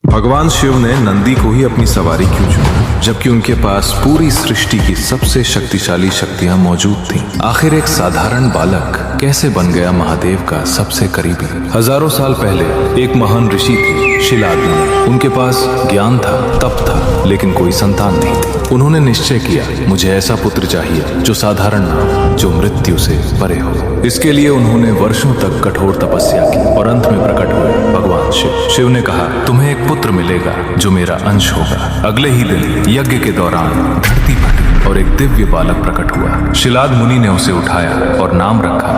भगवान शिव ने नंदी को ही अपनी सवारी क्यों चुना, जबकि उनके पास पूरी सृष्टि की सबसे शक्तिशाली शक्तियां मौजूद थीं? आखिर एक साधारण बालक कैसे बन गया महादेव का सबसे करीबी? हजारों साल पहले एक महान ऋषि थे, शिलाद मुनि। उनके पास ज्ञान था, तप था, लेकिन कोई संतान नहीं थी। उन्होंने निश्चय किया, मुझे ऐसा पुत्र चाहिए जो साधारण ना हो, जो मृत्यु से परे हो। इसके लिए उन्होंने वर्षों तक कठोर तपस्या की और अंत में प्रकट हुए भगवान शिव। शिव ने कहा, तुम्हें एक पुत्र मिलेगा जो मेरा अंश होगा। अगले ही दिन यज्ञ के दौरान धरती फटी और एक दिव्य बालक प्रकट हुआ। शिलाद मुनि ने उसे उठाया और नाम रखा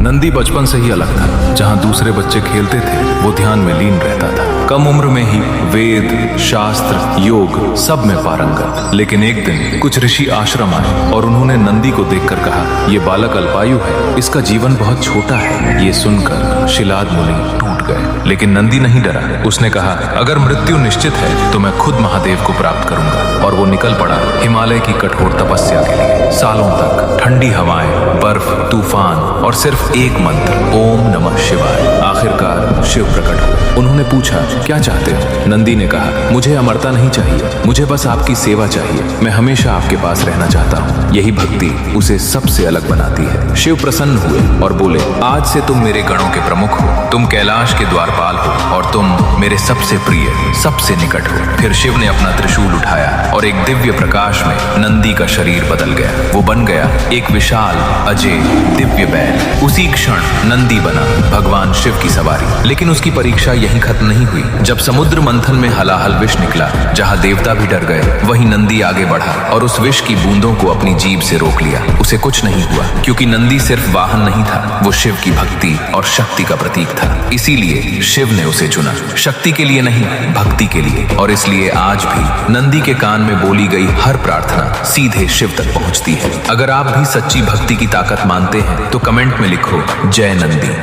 नंदी। बचपन से ही अलग था। जहां दूसरे बच्चे खेलते थे, वो ध्यान में लीन रहता था। कम उम्र में ही वेद, शास्त्र, योग सब में पारंगत। लेकिन एक दिन कुछ ऋषि आश्रम आए और उन्होंने नंदी को देखकर कहा, ये बालक अल्पायु है, इसका जीवन बहुत छोटा है। ये सुनकर शिलाद मुनि टूट गए, लेकिन नंदी नहीं डरा। उसने कहा, अगर मृत्यु निश्चित है तो मैं खुद महादेव को प्राप्त करूंगा। और वो निकल पड़ा हिमालय की कठोर तपस्या के लिए। सालों तक ठंडी हवाएं, बर्फ, तूफान और सिर्फ एक मंत्र, ओम नमः शिवाय। आखिरकार शिव प्रकट हुए। उन्होंने पूछा, क्या चाहते हो? नंदी ने कहा, मुझे अमरता नहीं चाहिए, मुझे बस आपकी सेवा चाहिए। मैं हमेशा आपके पास रहना चाहता हूँ। यही भक्ति उसे सबसे अलग बनाती है। शिव प्रसन्न हुए और बोले, आज से तुम मेरे गणों के प्रमुख हो, तुम कैलाश के द्वारपाल हो और तुम मेरे सबसे प्रिय, सबसे निकट हो। फिर शिव ने अपना त्रिशूल उठाया और एक दिव्य प्रकाश में नंदी का शरीर बदल गया। वो बन गया एक विशाल, अजय, दिव्य बैल। उसी क्षण नंदी बना भगवान शिव की सवारी। लेकिन उसकी परीक्षा यहीं खत्म नहीं हुई। जब समुद्र मंथन में हलाहल विष निकला, जहां देवता भी डर गए, वहीं नंदी आगे बढ़ा और उस विष की बूंदों को अपनी जीभ से रोक लिया। उसे कुछ नहीं हुआ, क्योंकि नंदी सिर्फ वाहन नहीं था, वो शिव की भक्ति और शक्ति का प्रतीक था। इसीलिए शिव ने उसे चुना, शक्ति के लिए नहीं, भक्ति के लिए। और इसलिए आज भी नंदी के कान में बोली गई हर प्रार्थना सीधे शिव तक पहुंचती है। अगर आप भी सच्ची भक्ति की ताकत मानते हैं तो कमेंट में लिखो, जय नंदी।